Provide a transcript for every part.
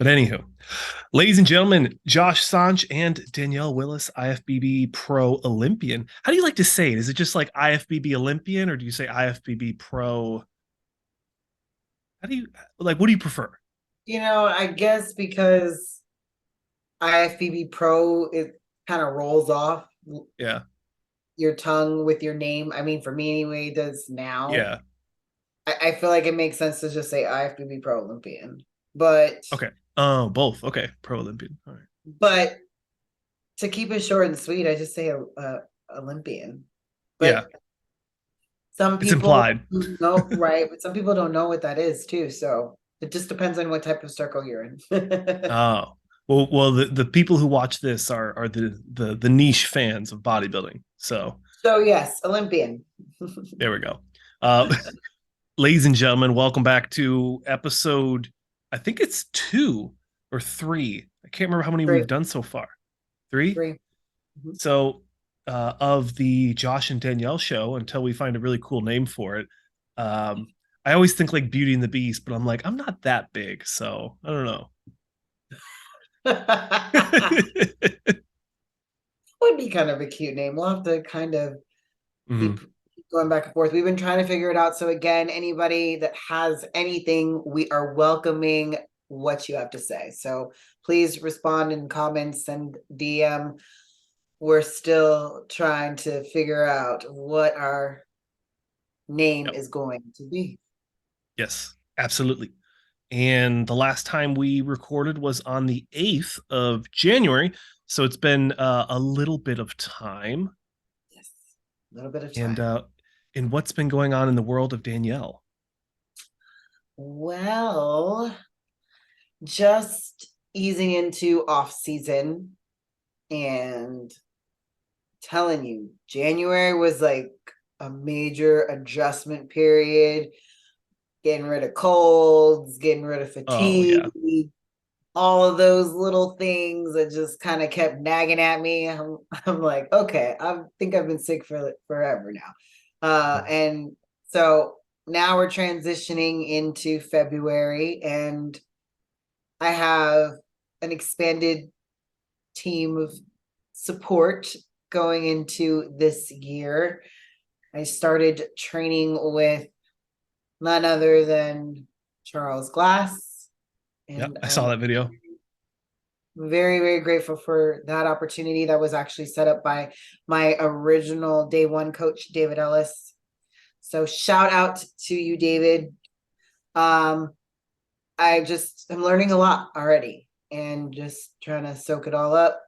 But anywho, ladies and gentlemen, Josh Sanch and Danielle Willis, IFBB Pro Olympian. How do you like to say it? Is it just like IFBB Olympian, or do you say IFBB Pro? How do you like? What do you prefer? I guess because IFBB Pro, it kind of rolls off Yeah, your tongue with your name. I mean, for me anyway, it does now. yeah. I feel like it makes sense to just say IFBB Pro Olympian. But Okay. Oh, both. Okay, Pro Olympian. All right. but to keep it short and sweet, I just say Olympian. Yeah, But some it's people implied. know, right? But some people don't know what that is too. So it just depends on what type of circle you're in. Oh, well, the people who watch this are the niche fans of bodybuilding. So So yes, Olympian. there we go. Uh, ladies and gentlemen, welcome back to episode. I think it's two or three. I can't remember how many we've Great. done so far. Three. Great. Mhm. So of the Josh and Danielle show, until we find a really cool name for it. Um, I always think like Beauty and the Beast, but I'm like, I'm not that big, so I don't know. Would be kind of a cute name. We'll have to kind of keep Mhm. going back and forth. We've been trying to figure it out. So again, anybody that has anything, we are welcoming what you have to say. So please respond in comments and DM. We're still trying to figure out what our name Yep. is going to be. Yes, absolutely. And the last time we recorded was on the 8th of January. So it's been a little bit of time. Yes. A little bit of And time. what's been going on in the world of Danielle? Well, just easing into off season and telling you, January was like a major adjustment period, getting rid of colds, getting rid of Oh, fatigue, yeah. all of those little things that just kind of kept nagging at me. I'm like, okay, I think I've been sick for forever now. And so now we're transitioning into February, and I have an expanded team of support going into this year. I started training with none other than Charles Glass, Yeah, and I saw I'm that video. very, very grateful for that opportunity that was actually set up by my original day one coach, David Ellis. So shout out to you, David. Um, I just am learning a lot already and just trying to soak it all up.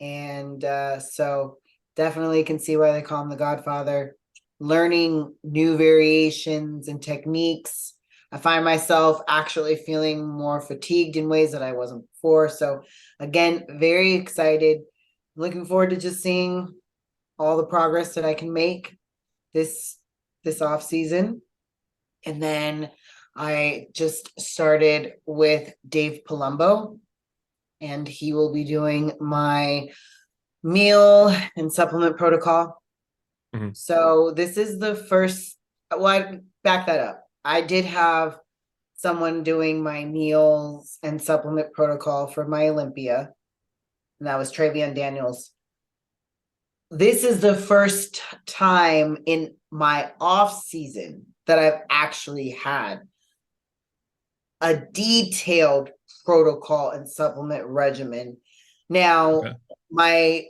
And so definitely can see why they call him the Godfather. Learning new variations and techniques. I find myself actually feeling more fatigued in ways that I wasn't before. So again, very excited. Looking forward to just seeing all the progress that I can make this off season. And then I just started with Dave Palumbo, and he will be doing my meal and supplement protocol. Mhm. So this is the first, well, I back that up. I did have someone doing my meals and supplement protocol for my Olympia, and that was Travion Daniels. This is the first time in my off season that I've actually had a detailed protocol and supplement regimen. Now, Okay. my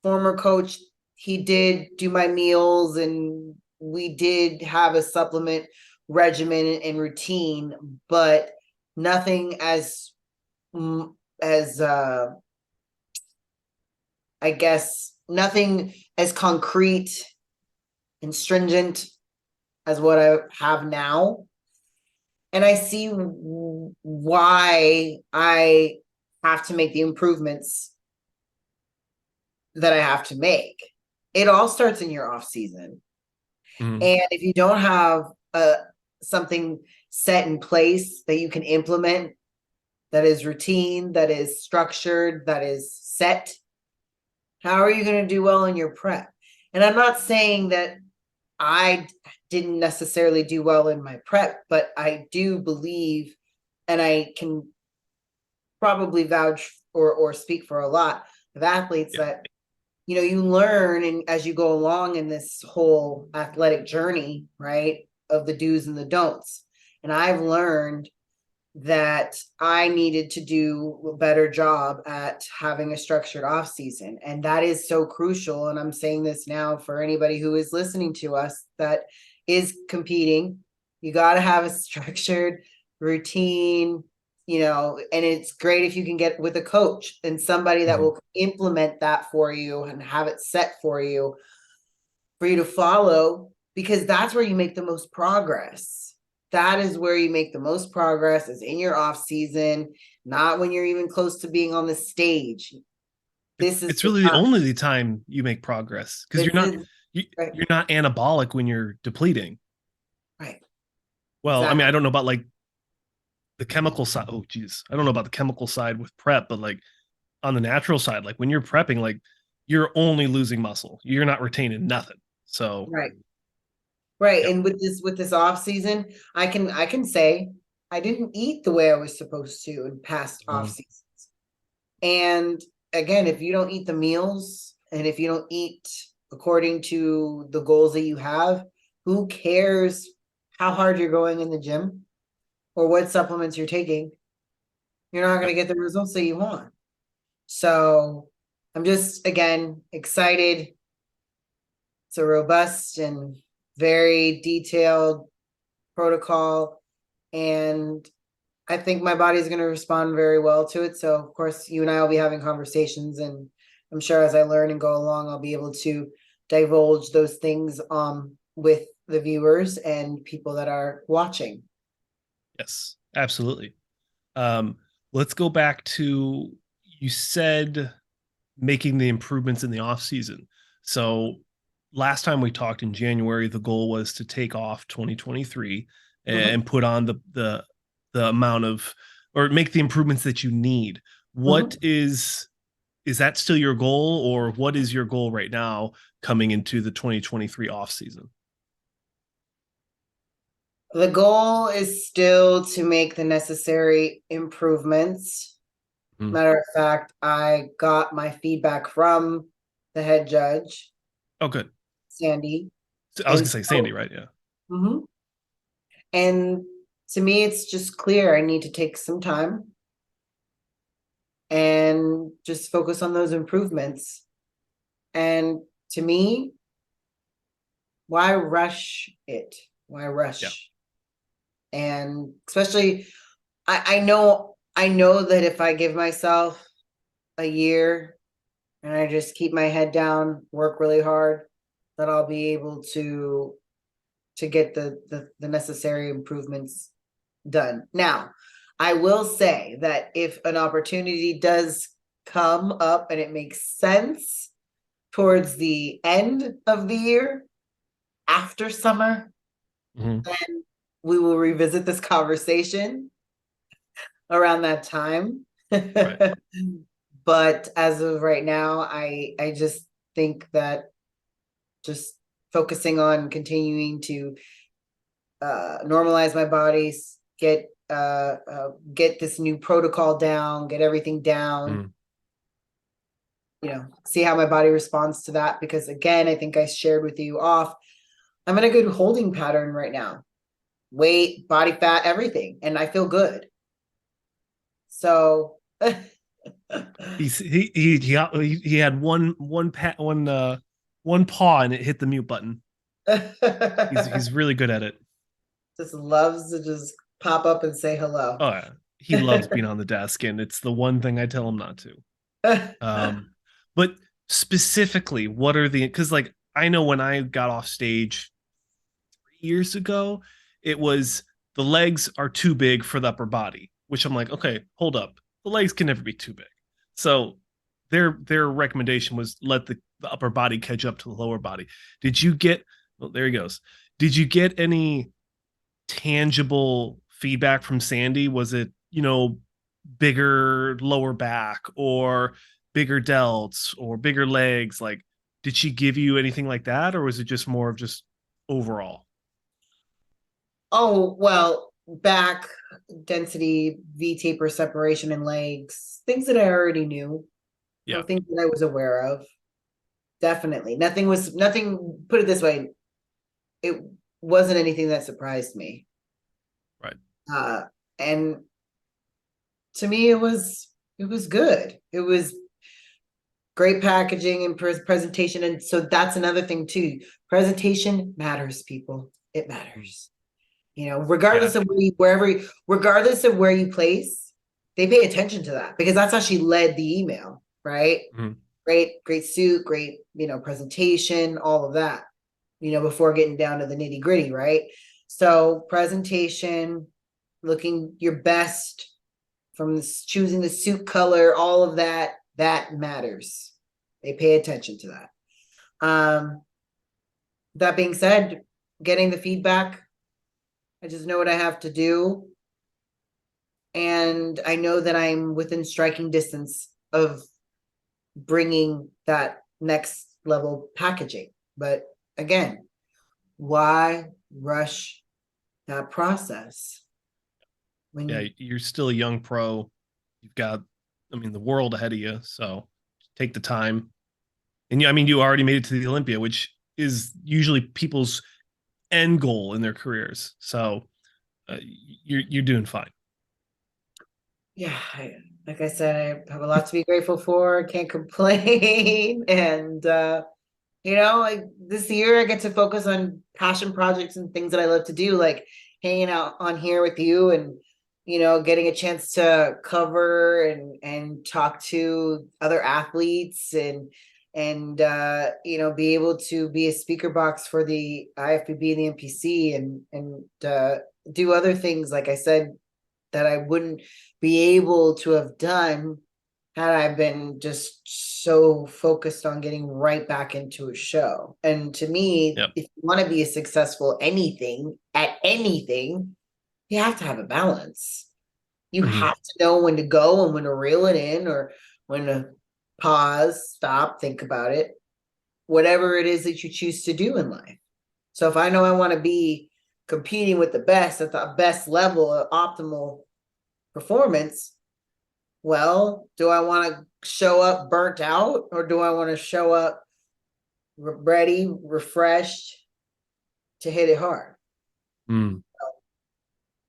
former coach, he did do my meals, and we did have a supplement regimen and routine, but nothing as I guess nothing as concrete and stringent as what I have now. And I see why I have to make the improvements that I have to make. It all starts in your off season. Mhm. And if you don't have something set in place that you can implement, that is routine, that is structured, that is set, how are you going to do well in your prep? And I'm not saying that I didn't necessarily do well in my prep, but I do believe, and I can probably vouch or speak for a lot of athletes Yeah. that, you learn and as you go along in this whole athletic journey, right, of the do's and the don'ts. And I've learned that I needed to do a better job at having a structured off season. And that is so crucial. And I'm saying this now for anybody who is listening to us that is competing. You got to have a structured routine, and it's great if you can get with a coach and somebody that Mhm. will implement that for you and have it set for you to follow, because that's where you make the most progress. That is where you make the most progress, is in your off season, not when you're even close to being on the stage. This is It's the really the time. only the time you make progress because This is right, you're not anabolic when you're depleting. right, Well, I mean, I exactly. don't know about like the chemical side. Oh, geez, I don't know about the chemical side with prep, but like on the natural side, like when you're prepping, like you're only losing muscle. You're not retaining nothing. So, Right. Right. yeah. And with this off season, I can say I didn't eat the way I was supposed to in past off Mhm. seasons. And again, if you don't eat the meals and if you don't eat according to the goals that you have, who cares how hard you're going in the gym or what supplements you're taking? You're not going Yep. to get the results that you want. So I'm just, again, excited. It's a robust and very detailed protocol. And I think my body's going to respond very well to it. So, of course, you and I will be having conversations. And I'm sure as I learn and go along, I'll be able to divulge those things with the viewers and people that are watching. Yes, absolutely. Um, let's go back to you said making the improvements in the off season. So last time we talked in January, the goal was to take off 2023 Mhm, and put on the amount of or make the improvements that you need. What mhm. is that still your goal, or what is your goal right now coming into the 2023 off season? The goal is still to make the necessary improvements. Mm. Matter of fact, I got my feedback from the head judge, Oh, good. Sandy. I was And gonna say Sandy, so, right? Yeah. mhm. And to me, it's just clear I need to take some time and just focus on those improvements. And to me, why rush it? Why Yeah. rush? And especially, I know that if I give myself a year and I just keep my head down, work really hard, that I'll be able to get the necessary improvements done. Now, I will say that if an opportunity does come up and it makes sense towards the end of the year, after summer, Mhm. then we will revisit this conversation around that time. Right. But as of right now, I just think that just focusing on continuing to normalize my body, get this new protocol down, get everything down, Mhm. see how my body responds to that. Because again, I think I shared with you off, I'm in a good holding pattern right now. Weight, body fat, everything, and I feel good. So He had one paw and it hit the mute button. He's really good at it. just loves to just pop up and say hello. Oh yeah. He loves being on the desk, and it's the one thing I tell him not to. Um, but specifically, what are the because like I know when I got off stage 3 years ago, it was the legs are too big for the upper body, which I'm like, okay, hold up. The legs can never be too big. So their recommendation was let the upper body catch up to the lower body. Did you get well, there he goes. Did you get any tangible feedback from Sandy? Was it, bigger lower back or bigger delts or bigger legs? Like, did she give you anything like that, or was it just more of just overall? Oh, well, back density, V taper separation in legs, things that I already knew, or Yeah. things that I was aware of. Definitely. Nothing, put it this way, it wasn't anything that surprised me. Right. Uh and to me it was good. It was great packaging and presentation. And so that's another thing too. Presentation matters, people. It Mm. matters. You know, Yeah. regardless of where you place, they pay attention to that because that's how she led the email, right? Mhm. Great suit, great, presentation, all of that, before getting down to the nitty gritty, right? So presentation, looking your best, from choosing the suit color, all of that matters. They pay attention to that. That being said, getting the feedback, I just know what I have to do. And I know that I'm within striking distance of bringing that next level packaging. But again, why rush that process Yeah. when You're still a young pro. You've got, I mean, the world ahead of you. So take the time. And I mean, you already made it to the Olympia, which is usually people's end goal in their careers. So you're doing fine. yeah, like I said, I have a lot to be grateful for. Can't complain. And like this year I get to focus on passion projects and things that I love to do, like hanging out on here with you and getting a chance to cover and talk to other athletes and be able to be a speaker box for the IFBB and the NPC and do other things, like I said, that I wouldn't be able to have done had I been just so focused on getting right back into a show. And to me, Yep. if you want to be a successful anything, you have to have a balance. You Hmm. have to know when to go and when to reel it in, or when to pause, stop, think about it, whatever it is that you choose to do in life. So if I know I want to be competing with the best at the best level of optimal performance, well, do I want to show up burnt out, or do I want to show up ready, refreshed to hit it hard? Mm.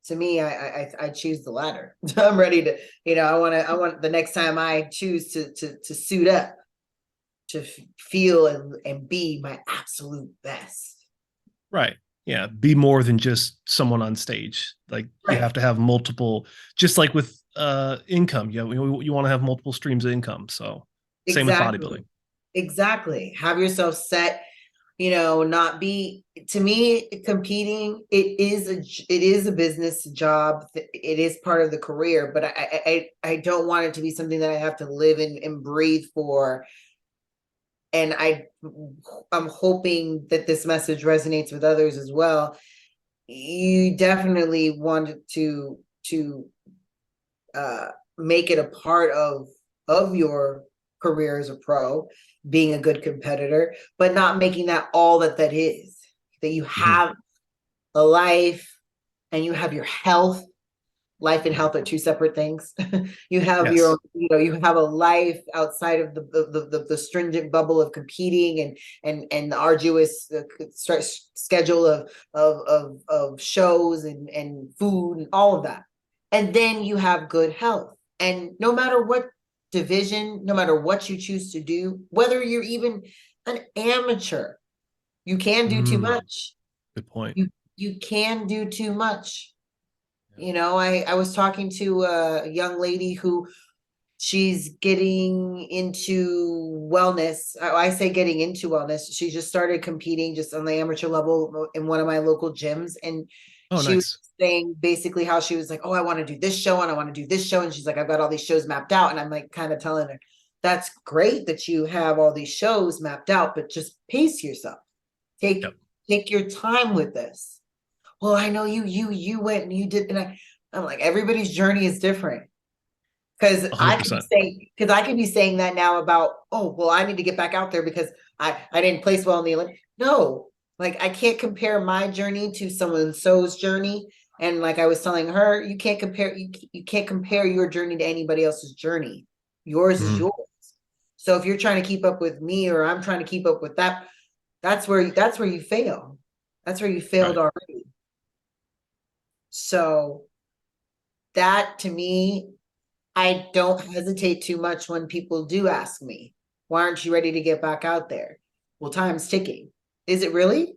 To me, I choose the latter. I'm ready to, I want the next time I choose to suit up, to feel and be my absolute best. Right. Yeah. Be more than just someone on stage. Like you have Right. to have multiple, just like with income. You want to have multiple streams of income. So same with Exactly. bodybuilding. Exactly. Have yourself set, not be, to me, competing, it is a business job. It is part of the career, but I don't want it to be something that I have to live and breathe for. And I'm hoping that this message resonates with others as well. You definitely want to uh make it a part of your career as a pro, being a good competitor, but not making that all that is. That you Mhm. have a life and you have your health. Life and health are two separate things. You have your own, Yes. you have a life outside of the stringent bubble of competing and the arduous schedule of shows and food and all of that. And then you have good health. And no matter what division, no matter what you choose to do, whether you're even an amateur, you can do too Mm. much. Good point. You can do too much. I was talking to a young lady who, she's getting into wellness. I say getting into wellness. She just started competing just on the amateur level in one of my local gyms. And Oh, she was nice. saying basically how she was like, oh, I want to do this show and I want to do this show. And she's like, I've got all these shows mapped out. And I'm like, kind of telling her, that's great that you have all these shows mapped out, but just pace yourself. Take Yep. take your time with this. Well, I know you went and you did, and I'm like, everybody's journey is different. Because I could be 100%. saying, that now about, oh, well, I need to get back out there because I didn't place well in the Olympics. No, like I can't compare my journey to someone so's journey. And like I was telling her, you can't compare your journey to anybody else's journey. Yours is Mm, yours. So if you're trying to keep up with me or I'm trying to keep up with that, that's where you fail. That's where you failed right. already. So that to me, I don't hesitate too much when people do ask me, why aren't you ready to get back out there? Well, time's ticking. Is it really?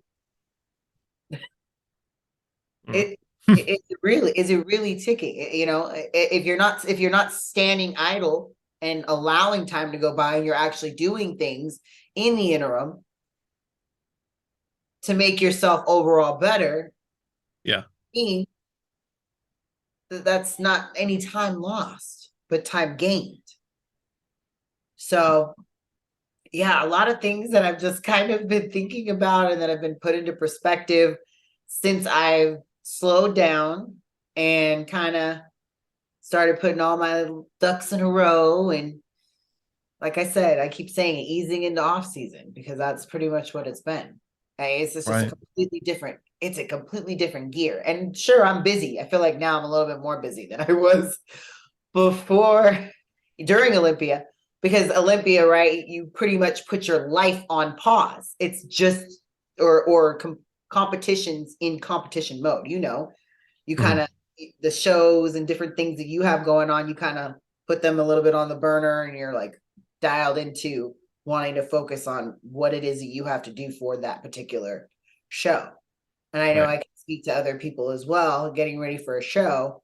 Mm. It is it really ticking? You know, if you're not standing idle and allowing time to go by and you're actually doing things in the interim to make yourself overall better, Yeah. meaning that's not any time lost, but time gained. So yeah, a lot of things that I've just kind of been thinking about and that have been put into perspective since I've slowed down and kind of started putting all my ducks in a row. And like I said, I keep saying it, easing into off season because that's pretty much what it's been. Just a Right. completely different, it's a completely different gear. And sure, I'm busy. I feel like now I'm a little bit more busy than I was before during Olympia, because Olympia, right, you pretty much put your life on pause. It's just competitions in competition mode, you know. You kind Mm, of the shows and different things that you have going on, you kind of put them a little bit on the burner and you're like dialed into wanting to focus on what it is that you have to do for that particular show. And I know right. I can speak to other people as well, getting ready for a show,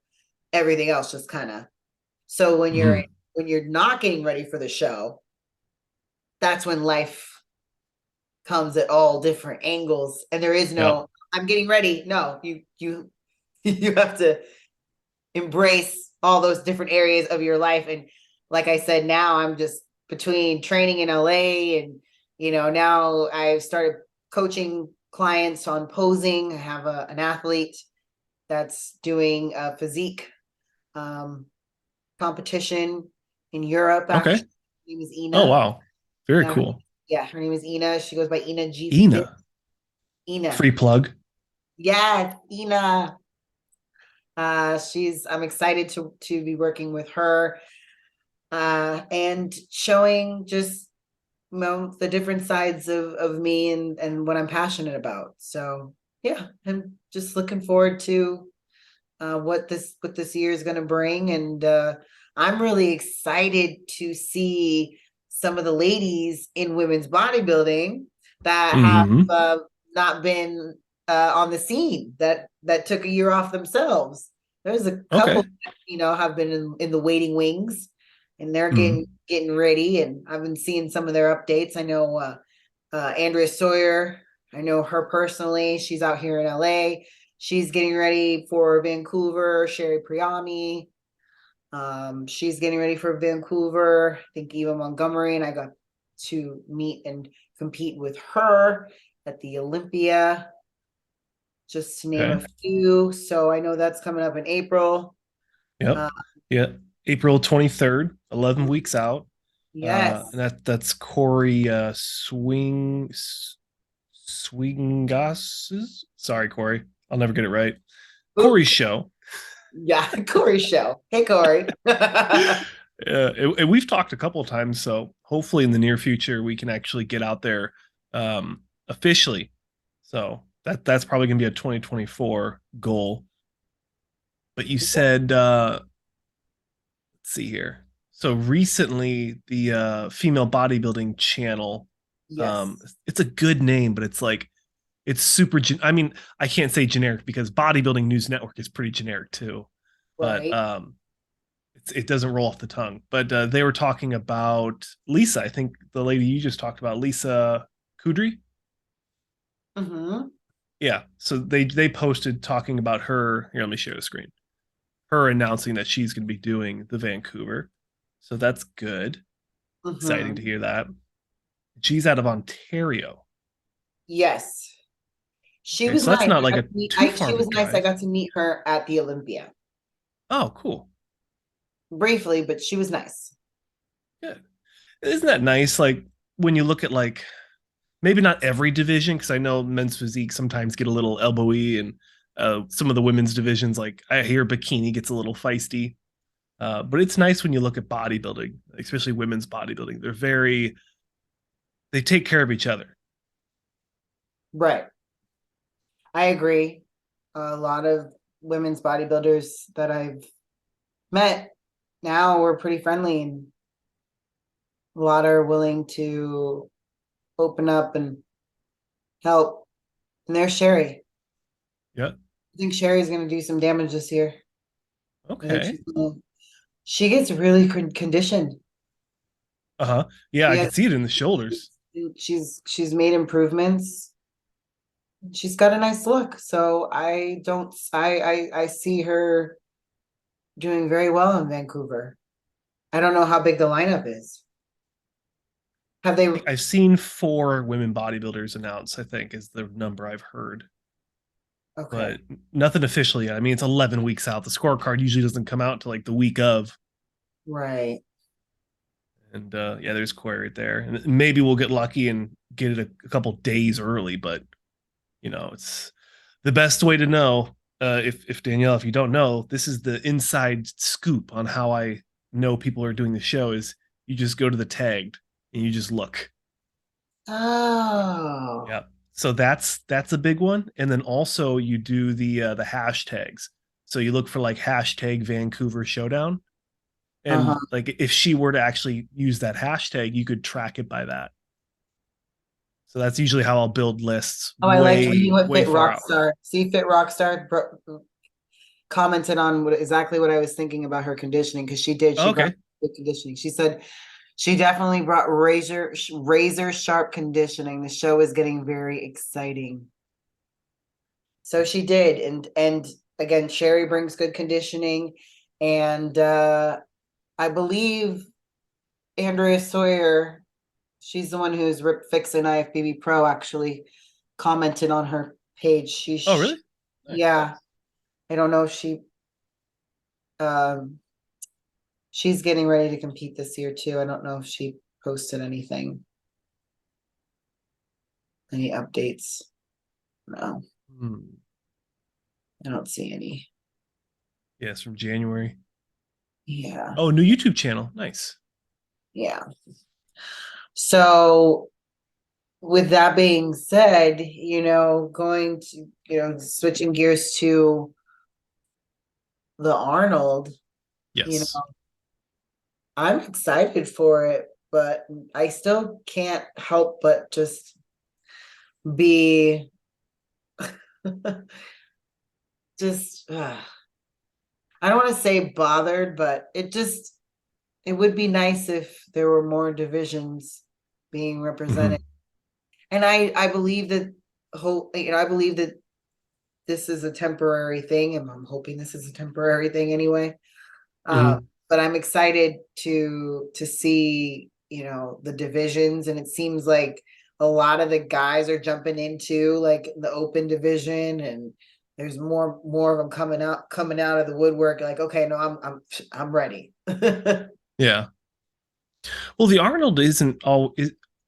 everything else just kind of so Mm, when you're not getting ready for the show, that's when life comes at all different angles and there is yep. no I'm getting ready. No, you you have to embrace all those different areas of your life. And like I said, now I'm just between training in LA and you know, now I've started coaching clients on posing. I have an athlete that's doing a physique um, competition in Europe. Okay. Actually, her name is Oh, Ina. wow. Very Yeah, cool. her name is Ina. She goes by Ina G Fit. Ina. Ina. Free plug. Yeah, Ina. I'm excited to be working with her and showing just you know the different sides of me and what I'm passionate about. So yeah, I'm just looking forward to what this year is going to bring, and I'm really excited to see some of the ladies in women's bodybuilding that have Hmm. not been on the scene that took a year off themselves. There's a couple Okay. that, you know, have been in the waiting wings, and they're Mm. getting ready. And I've been seeing some of their updates. I know Andrea Sawyer. I know her personally. She's out here in LA. She's getting ready for Vancouver. Sherry Priami. She's getting ready for Vancouver. I think Eva Montgomery and I got to meet and compete with her at the Olympia, just to name a Okay. few. So I know that's coming up in April. Yep. Uh, Yeah. April 23rd, 11 weeks out. And yes. that's Corey Swingas. Sorry, Corey. I'll never get it right. Corey's Oop. show. Yeah, Corey show. Hey, Corey. We've talked a couple of times, so hopefully in the near future we can actually get out there officially. So that's probably going to be a 2024 goal. But you said, let's see here. So recently, the female bodybuilding channel, um, Yes. it's a good name, but it's like it's super. I mean, I can't say generic because Bodybuilding News Network is pretty generic too. But Right. it doesn't roll off the tongue. But they were talking about Lisa. I think the lady you just talked about, Lisa Kudry. Mm-hmm. Yeah. So they posted talking about her. Here, let me share the screen. Her announcing that she's going to be doing the Vancouver. So that's good. Exciting to Mm-hmm. hear that. She's out of Ontario. Yes. She Okay, was so that's nice. not like a too far She of a was nice. I drive. got to meet her at the Olympia Oh, cool. briefly, but she was nice. Good. Isn't that nice? Like when you look at like maybe not every division, because I know men's physique sometimes get a little elbowy and Some of the women's divisions, like I hear bikini gets a little feisty, but it's nice when you look at bodybuilding, especially women's bodybuilding. They take care of each other. Right. I agree. A lot of women's bodybuilders that I've met now we're pretty friendly, and a lot are willing to open up and help. And there's Sherry. Yeah. I think Sherry's going to do some damage this year. I think Okay. she gets really conditioned. Uh-huh. Yeah, She I has, could see it in the shoulders. she's made improvements. She's got a nice look. So I don't I see her doing very well in Vancouver. I don't know how big the lineup is. Have they I've seen 4 women bodybuilders announced, I think, is the number I've heard, okay. but nothing officially. I mean, it's 11 weeks out. The scorecard usually doesn't come out to like the week of. Right. And yeah, there's Koi right there. And maybe we'll get lucky and get it a couple days early, but it's the best way to know. If Danielle, if you don't know, this is the inside scoop on how I know people are doing the show. Is you just go to the tagged and you just look. Oh. Yeah. So that's a big one. And then also you do the hashtags. So you look for like hashtag Vancouver Showdown. Uh-huh. And like if she were to actually use that hashtag, you could track it by that. So that's usually how I'll build lists Oh, I liked reading way, what way Fit far out. Rockstar. See, Fit Rockstar commented on exactly what I was thinking about her conditioning because she did. Oh, She brought okay. good conditioning. She said she definitely brought razor sharp conditioning. The show is getting very exciting. So she did, and again, Sherry brings good conditioning, and I believe Andrea Sawyer, she's the one who's Rip Fixin IFBB Pro, actually commented on her page. Oh, really? Nice. Yeah, I don't know if um she's getting ready to compete this year too. I don't know if she posted any updates. No, Hmm. I don't see any. Yes, from January. Yeah, Oh, new YouTube channel. Nice. yeah. So with that being said, going to, switching gears to the Arnold, you know, Yes. I'm excited for it, but I still can't help but just be just I don't want to say bothered, but it would be nice if there were more divisions being represented. Hmm. And I believe that I believe that this is a temporary thing, and I'm hoping this is a temporary thing anyway. Hmm. But I'm excited to see, the divisions, and it seems like a lot of the guys are jumping into like the open division, and there's more of them coming out of the woodwork. Like, okay, no, I'm ready. Yeah. Well, the Arnold isn't all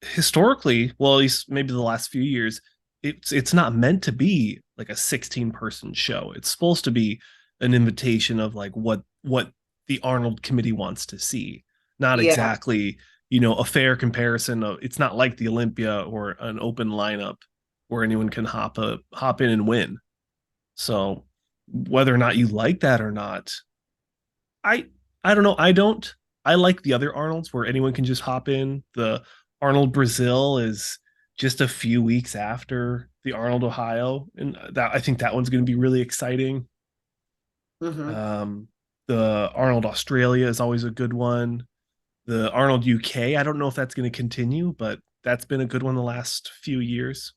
historically, well, at least maybe the last few years, it's not meant to be like a 16-person show. It's supposed to be an invitation of like what the Arnold committee wants to see, not Yeah. exactly, a fair comparison of it's not like the Olympia or an open lineup where anyone can hop in and win. So whether or not you like that or not, I I don't know. I don't. I like the other Arnolds where anyone can just hop in. The Arnold Brazil is just a few weeks after the Arnold Ohio, and that I think that one's going to be really exciting. Hmm. Um, the Arnold Australia is always a good one. The Arnold UK, I don't know if that's going to continue, but that's been a good one the last few years.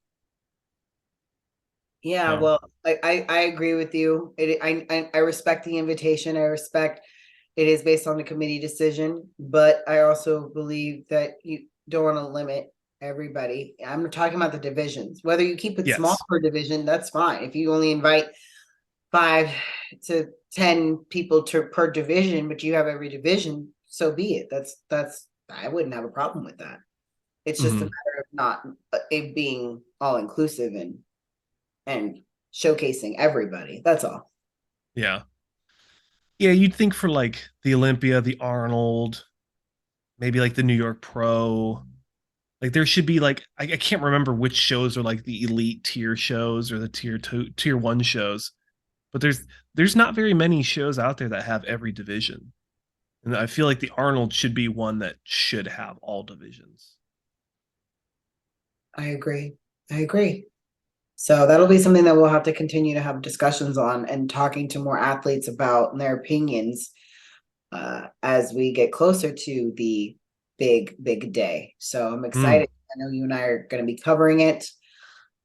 Yeah, So well, I agree with you. I respect the invitation. I respect it is based on the committee decision, but I also believe that you don't want to limit everybody. I'm talking about the divisions. Whether you keep it small yes. per division, that's fine. If you only invite 5 to 10 people per division, but you have every division, so be it. That's I wouldn't have a problem with that. It's just a Hmm. matter of not it being all inclusive and showcasing everybody. That's all. Yeah. Yeah, you'd think for like the Olympia, the Arnold, maybe like the New York Pro, like there should be like I can't remember which shows are like the elite tier shows or the tier two, tier one shows, but there's not very many shows out there that have every division. And I feel like the Arnold should be one that should have all divisions. I agree. I agree. So that'll be something that we'll have to continue to have discussions on and talking to more athletes about their opinions as we get closer to the big day. So I'm Mm, excited. I know you and I are going to be covering it,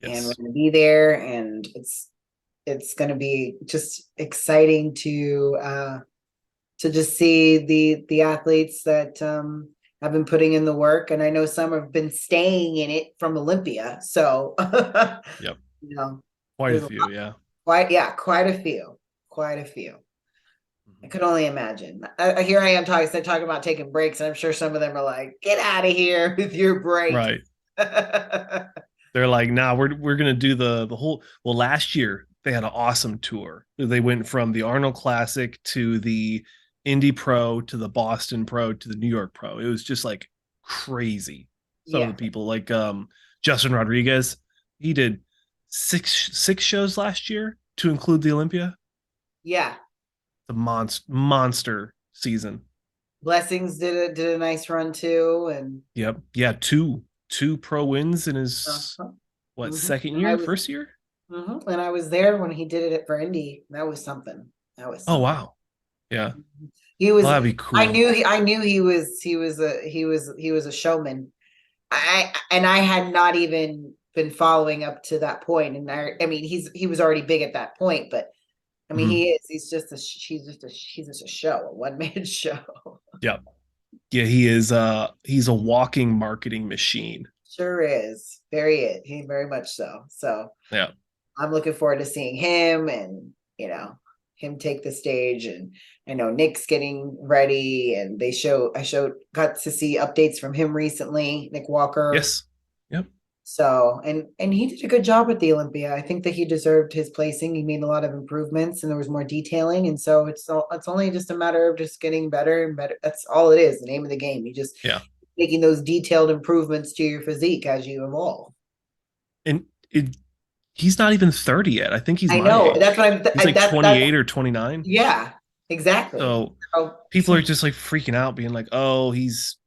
and we're yes. going to be there, and it's going to be just exciting to just see the athletes that have been putting in the work, and I know some have been staying in it from Olympia. So Yep. you know, Quite a there's a few, lot, yeah. quite a few, quite a few. I Mhm. could only imagine. Here I am talking about taking breaks, and I'm sure some of them are like, "Get out of here with your break." Right. They're like, nah, we're gonna do the whole. Well, last year they had an awesome tour. They went from the Arnold Classic to the Indy Pro to the Boston Pro to the New York Pro. It was just like crazy. Some of the Yeah, people, like Justin Rodriguez, he did six shows last year to include the Olympia. yeah. The monster season. Blessings did a nice run too, and Yep. Yeah, two pro wins in his uh-huh. what hmm second and I year, was first year? and I was there when he did it for Indy. That was something. That was Oh something. wow. Yeah. He Well, was. that'd be I cool. knew. I knew he was a showman. I had not even been following up to that point, and I mean he was already big at that point, but I mean Mhm. he is. He's just a show, a one man show. Yep. Yeah, he is he's a walking marketing machine. Sure is. He very much so. So Yeah. I'm looking forward to seeing him and him take the stage. And I know Nick's getting ready, and got to see updates from him recently, Nick Walker. Yes. Yep. So and he did a good job at the Olympia. I think that he deserved his placing. He made a lot of improvements, and there was more detailing, and so it's only just a matter of just getting better and better. That's all it is. The name of the game. You just Yeah. making those detailed improvements to your physique as you evolve. And he's not even 30 yet. I think he's I my know. age. That's what I'm. He's like That's 28 or 29. yeah, exactly. So So, people are just like freaking out, being like, "Oh, he's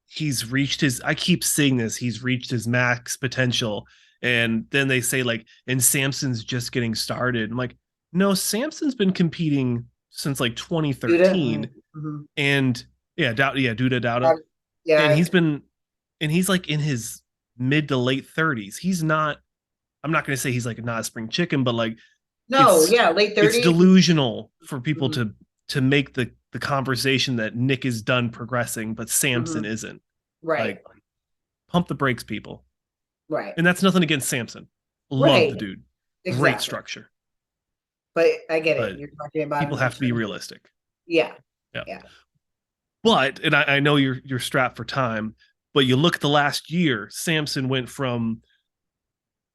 reached his." I keep saying this. He's reached his max potential, and then they say like, "And Samson's just getting started." I'm like, "No, Samson's been competing since like Duda, 2013, mhm. and yeah, Duda Dauda, and Yeah, he's like in his mid to late 30s. He's not. I'm not going to say he's like not a spring chicken, but like no, it's yeah, late it's 30s. delusional for people Mhm, to make the conversation that Nick is done progressing, but Samson mhm. isn't. Right, Like, pump the brakes, people. right, And that's nothing against Samson. Love the right. dude. Great Exactly. structure. But I get it. But You're talking about people him in have to be terms of realistic. yeah, Yeah. yeah. But and I know you're strapped for time, but you look at the last year, Samson went from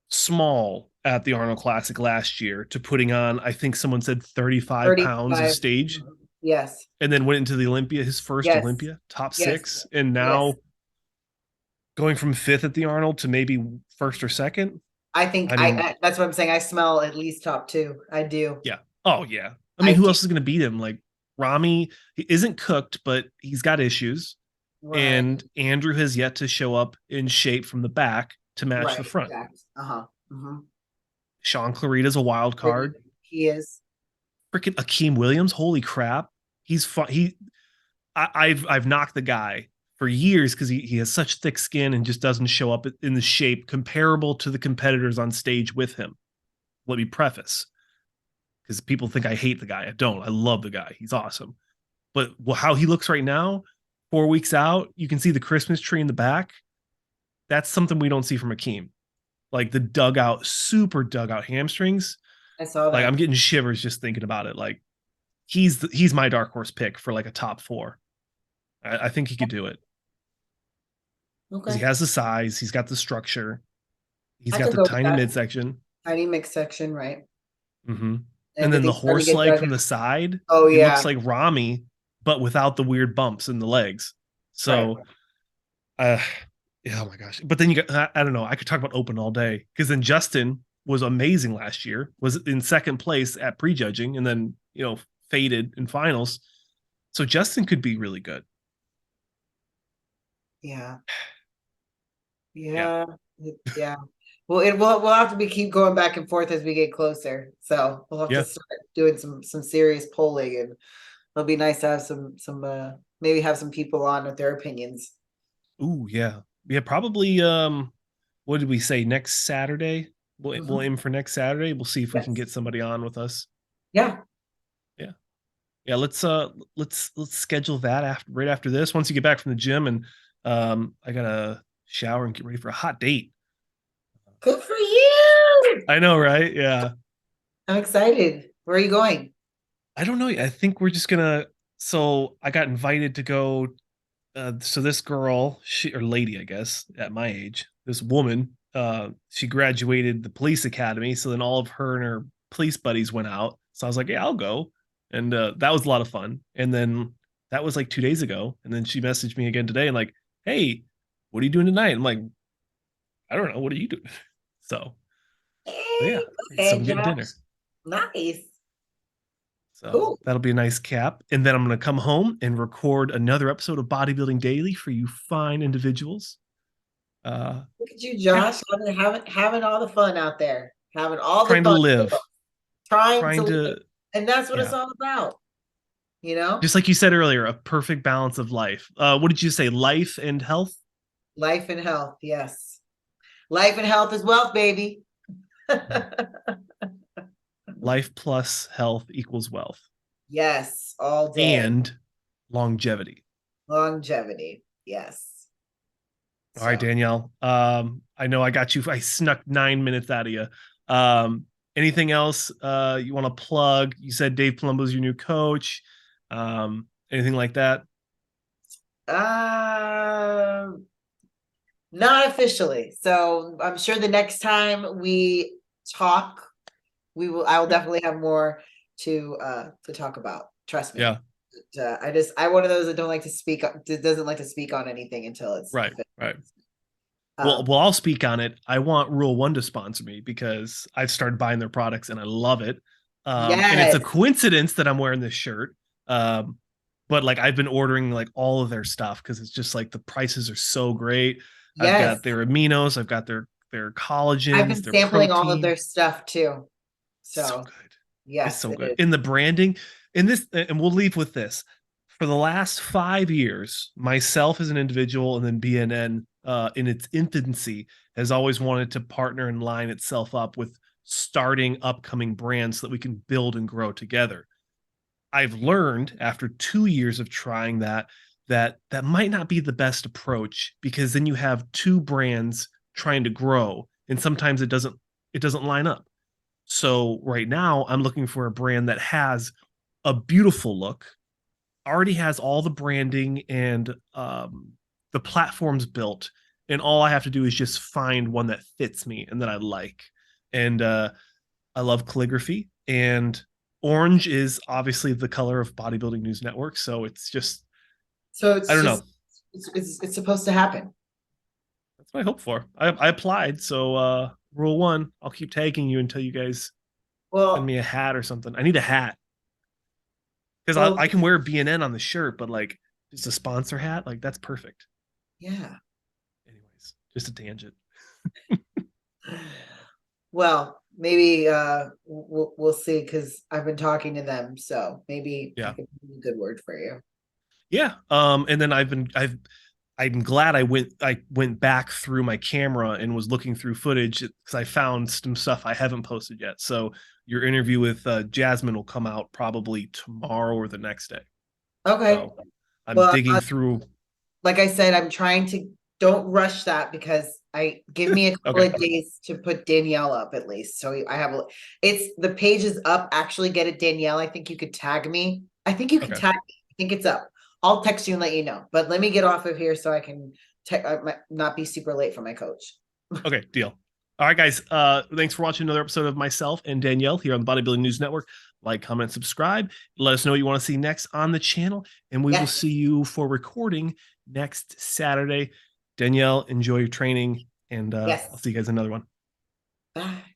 small at the Arnold Classic last year to putting on, I think someone said 35 pounds of 35. stage, Mhm. Yes, and then went into the Olympia, his first yes, Olympia, top yes, six, and yes. now going from fifth at the Arnold to maybe first or second. I think I mean, that's what I'm saying. I smell at least top two. I do. yeah. Oh yeah. I I mean, who do. else is going to beat him? Like Rami, he isn't cooked, but he's got issues, Right, and Andrew has yet to show up in shape from the back to match the right, front. exactly. Uh-huh. Mm-hmm. Sean Clarita's a wild card. He is. Freaking Akeem Williams, holy crap. He's fun. I've knocked the guy for years because he has such thick skin and just doesn't show up in the shape comparable to the competitors on stage with him. Let me preface, because people think I hate the guy. I don't. I love the guy. He's awesome. But how he looks right now, 4 weeks out, you can see the Christmas tree in the back. That's something we don't see from Akeem. Like the dugout, super dugout hamstrings. I saw Like I'm that. getting shivers just thinking about it. Like he's my dark horse pick for like a top four. I think he could do it because he Okay. has the size, he's got the structure, he's I got could the go with tiny that. midsection. Tiny mix section, right? Mm-hmm. And then the Everything's starting to horse get leg dug from the out. side, Oh it looks yeah, like Rami, but without the weird bumps in the legs. right. So, uh, yeah, oh my gosh. But then you got, I don't know, I could talk about open all day because then Justin was amazing last year, was in second place at prejudging and then, faded in finals. So Justin could be really good. Yeah, Yeah. yeah, yeah. Well, we'll have to be keep going back and forth as we get closer. So we'll have to Yeah. start doing some serious polling, and it'll be nice to have some maybe have some people on with their opinions. Ooh, yeah. Yeah, probably what did we say next Saturday? We'll Mhm. aim for next Saturday. We'll see if we can Yes. get somebody on with us. Yeah. Yeah. Yeah, let's schedule that after right after this. Once you get back from the gym and I gotta shower and get ready for a hot date. Good for you. I know, right? Yeah. I'm excited. Where are you going? I don't know. I think we're just gonna so I got invited to go so this girl, she or lady, I guess, at my age, this woman, she graduated the police academy. So then all of her and her police buddies went out. So I was like, yeah, I'll go. And that was a lot of fun. And then that was like 2 days ago. And then she messaged me again today and like, hey, what are you doing tonight? I'm like, I don't know. What are you doing? So, so yeah. Hey, So okay, I'm getting Josh. dinner. Nice. So Cool. that'll be a nice cap. And then I'm going to come home and record another episode of Bodybuilding Daily for you fine individuals. Look at you, Yeah, Josh, having all the fun out there, having all the trying to fun, live, trying to trying live. to, And that's what it's yeah, all about, you know? just like you said earlier, a perfect balance of life. What did you say? Life and health? Life and health, yes. Life and health is wealth, baby. Life plus health equals wealth Yes, all day. and longevity. Longevity, yes. All right, So, Danielle. I know I got you. I snuck 9 minutes out of you. Anything else you want to plug? You said Dave Palumbo's your new coach. Anything like that? uh, not officially. So I'm sure the next time we talk, I will definitely have more to talk about. Trust me. Yeah, I one of those that don't like to speak doesn't like to speak on anything until it's right, official. right. Well, Um, well, I'll speak on it. I want Rule One to sponsor me because I've started buying their products and I love it. And it's a yes, coincidence that I'm wearing this shirt. Um, but like I've been ordering like all of their stuff because it's just like the prices are so great. I've yes. got their aminos, I've got their I've collagens, been their sampling all of protein. their stuff too. So So good. It's yes, so it good. is. In the branding, in this, and we'll leave with this. For the last 5 years, myself as an individual and then BNN in its infancy has always wanted to partner and line itself up with starting upcoming brands so that we can build and grow together. I've learned after 2 years of trying that might not be the best approach because then you have two brands trying to grow and sometimes it doesn't line up. So right now, I'm looking for a brand that has a beautiful look, already has all the branding and the platforms built, and all I have to do is just find one that fits me and that I like. And I love calligraphy, and orange is obviously the color of Bodybuilding News Network. So it's just So I it's don't just know. it's supposed to happen. That's what I hope for. I applied, so rule one, I'll keep tagging you until you guys send Well, me a hat or something. I need a hat. Because well, I can wear BNN on the shirt, but like just a sponsor hat, like that's perfect. yeah. Anyways, just a tangent. Well, maybe we'll see because I've been talking to them, so maybe I Yeah, could do a good word for you. yeah. And then I'm glad I went back through my camera and was looking through footage because I found some stuff I haven't posted yet. So your interview with Jasmine will come out probably tomorrow or the next day. Okay. So I'm Well, digging through. like I said, I'm trying to don't rush that because I give me a couple Okay, of days to put Danielle up at least. So I have it's the page is up. Actually, get it, Danielle. I think you could tag me. I think you can okay, tag me. I think it's up. I'll text you and let you know. But let me get off of here so I can not be super late for my coach. okay. Deal. All right, guys. Thanks for watching another episode of myself and Danielle here on the Bodybuilding News Network. Like, comment, subscribe. Let us know what you want to see next on the channel, and we will Yes. see you for recording next Saturday. Danielle, enjoy your training, and I'll Yes. see you guys in another one. Bye.